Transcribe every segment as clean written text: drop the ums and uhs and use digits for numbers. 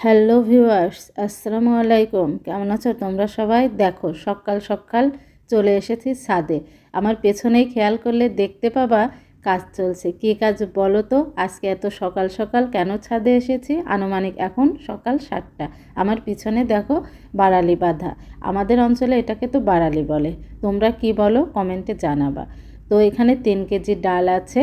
Hello viewers, আসসালামু আলাইকুম। কেমন আছো তোমরা সবাই? দেখো সকাল সকাল চলে এসেছি ছাদে। আমার পেছনেই খেয়াল করলে দেখতে পাবা কাজ চলছে। কী কাজ বলো তো? আজকে এত সকাল সকাল কেন ছাদে এসেছি? আনুমানিক এখন সকাল 7টা। আমার পিছনে দেখো বারালি বাঁধা। আমাদের অঞ্চলে এটাকে তো বারালি বলে। তোমরা কি বলো কমেন্টে জানাবা। তো এখানে 3 কেজি ডাল আছে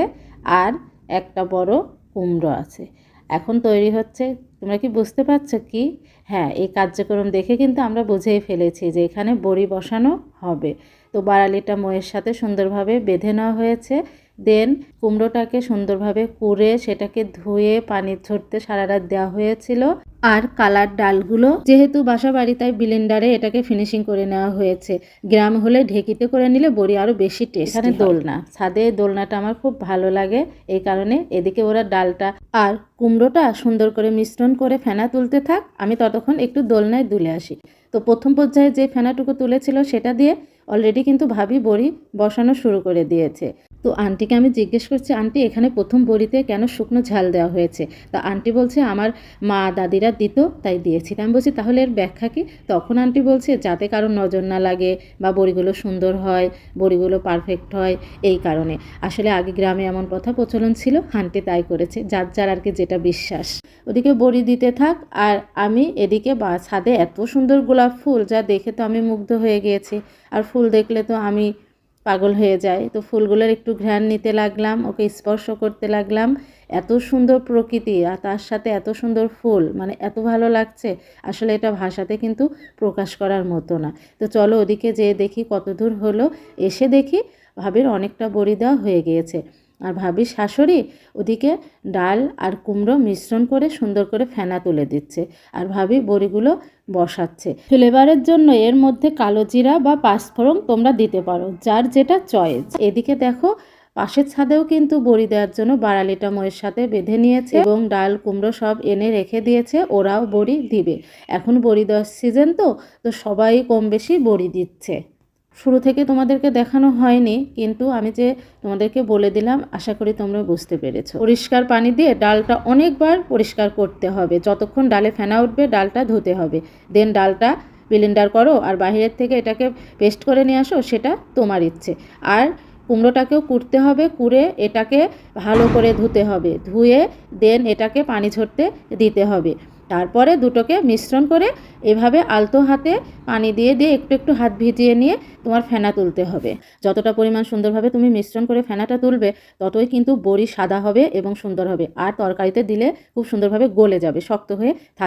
আর একটা বড় কুমড়ো আছে। এখন তৈরি হচ্ছে। তোমরা কি বুঝতে পারছো কি? হ্যাঁ, এই কার্যক্রম দেখে কিন্তু আমরা বুঝেই ফেলেছি যে এখানে বড়ি বসানো হবে। তো বারালিটা ময়ের সাথে সুন্দরভাবে বেঁধে নেওয়া হয়েছে। দেন কুমড়োটাকে সুন্দরভাবে কুড়ে সেটাকে ধুয়ে পানি ঝরতে সারা রাত দেওয়া হয়েছিল। আর কালার ডালগুলো যেহেতু বাসা বাড়ি তাই ব্লেন্ডারে এটাকে ফিনিশিং করে নেওয়া হয়েছে। গ্রাম হলে ঢেঁকিতে করে নিলে বড়ি আরও বেশি টেস্টি। এখানে দোলনা, ছাদে দোলনাটা আমার খুব ভালো লাগে। এই কারণে এদিকে ওরা ডালটা আর কুমড়োটা সুন্দর করে মিশ্রণ করে ফেনা তুলতে থাক, আমি ততক্ষণ একটু দোলনায় দুলে আসি। তো প্রথম পর্যায়ে যে ফেনাটুকু তুলেছিল সেটা দিয়ে অলরেডি কিন্তু ভাবি বড়ি বসানো শুরু করে দিয়েছে। তো আন্টিকে আমি জিজ্ঞেস করছি, আন্টি এখানে প্রথম বড়িতে কেন শুকনো ঝাল দেওয়া হয়েছে? তা আন্টি বলছে আমার মা দাদিরা দিত তাই দিয়েছি। আমি বলছি তাহলে এর ব্যাখ্যা কি? তখন আন্টি বলছে যাতে কারো নজর না লাগে বা বড়িগুলো সুন্দর হয়, বড়িগুলো পারফেক্ট হয়, এই কারণে। আসলে আগে গ্রামে এমন কথা প্রচলন ছিল, আন্টি তাই করেছে, যার যার আর কি যেটা বিশ্বাস। ওদিকে বড়ি দিতে থাক আর আমি এদিকে ছাদে এত সুন্দর গোলাপ ফুল যা দেখে তো আমি মুগ্ধ হয়ে গিয়েছি। আর ফুল দেখলে তো আমি পাগল হয়ে যায়। তো ফুলগুলোর একটু ঘ্রাণ নিতে লাগলাম, ওকে স্পর্শ করতে লাগলাম। এত সুন্দর প্রকৃতি আর তার সাথে এত সুন্দর ফুল, মানে এত ভালো লাগছে, আসলে এটা ভাষাতে কিন্তু প্রকাশ করার মতো না। তো চলো ওদিকে যেয়ে দেখি কত দূর হলো। এসে দেখি ভাবির অনেকটা বড়ি দেওয়া হয়ে গিয়েছে। আর ভাবির শাশুড়ি ওদিকে ডাল আর কুমড়ো মিশ্রণ করে সুন্দর করে ফেনা তুলে দিচ্ছে। আর ভাবি বড়িগুলো বসাচ্ছে। ফ্লেভারের জন্য এর মধ্যে কালো জিরা বা পাঁচফোড়ন তোমরা দিতে পারো, যার যেটা চয়েস। এদিকে দেখো পাশের ছাদেও কিন্তু বড়ি দেওয়ার জন্য বারালিটা ময়ের সাথে বেঁধে নিয়েছে এবং ডাল কুমড়ো সব এনে রেখে দিয়েছে, ওরাও বড়ি দিবে। এখন বড়ি দেওয়ার সিজন তো তো সবাই কম বেশি বড়ি দিচ্ছে। শুরু থেকে তোমাদেরকে দেখানো হয়নি, কিন্তু আমি যে তোমাদেরকে বলে দিলাম, আশা করি তোমরা বুঝতে পেরেছো। পরিষ্কার পানি দিয়ে ডালটা অনেকবার পরিষ্কার করতে হবে, যতক্ষণ ডালে ফেনা উঠবে ডালটা ধুতে হবে। দেন ডালটা ব্লেন্ডার করো আর বাইরের থেকে এটাকে পেস্ট করে নিয়ে আসো, সেটা তোমার ইচ্ছে। আর কুমড়োটাকেও কুটতে হবে, কুড়ে এটাকে ভালো করে ধুতে হবে, ধুয়ে দেন এটাকে পানি ঝরতে দিতে হবে। তারপরে দুটোকে মিশ্রণ করে এভাবে আলতো হাতে পানি দিয়ে দিয়ে একটু একটু হাত ভিজিয়ে নিয়ে তোমার ফেনা তুলতে হবে। যতটা পরিমাণ সুন্দরভাবে তুমি মিশ্রণ করে ফেনাটা তুলবে ততই কিন্তু বড়ি সাদা হবে এবং সুন্দর হবে। আর তরকারিতে দিলে খুব সুন্দরভাবে গলে যাবে, শক্ত হয়ে থাকবে।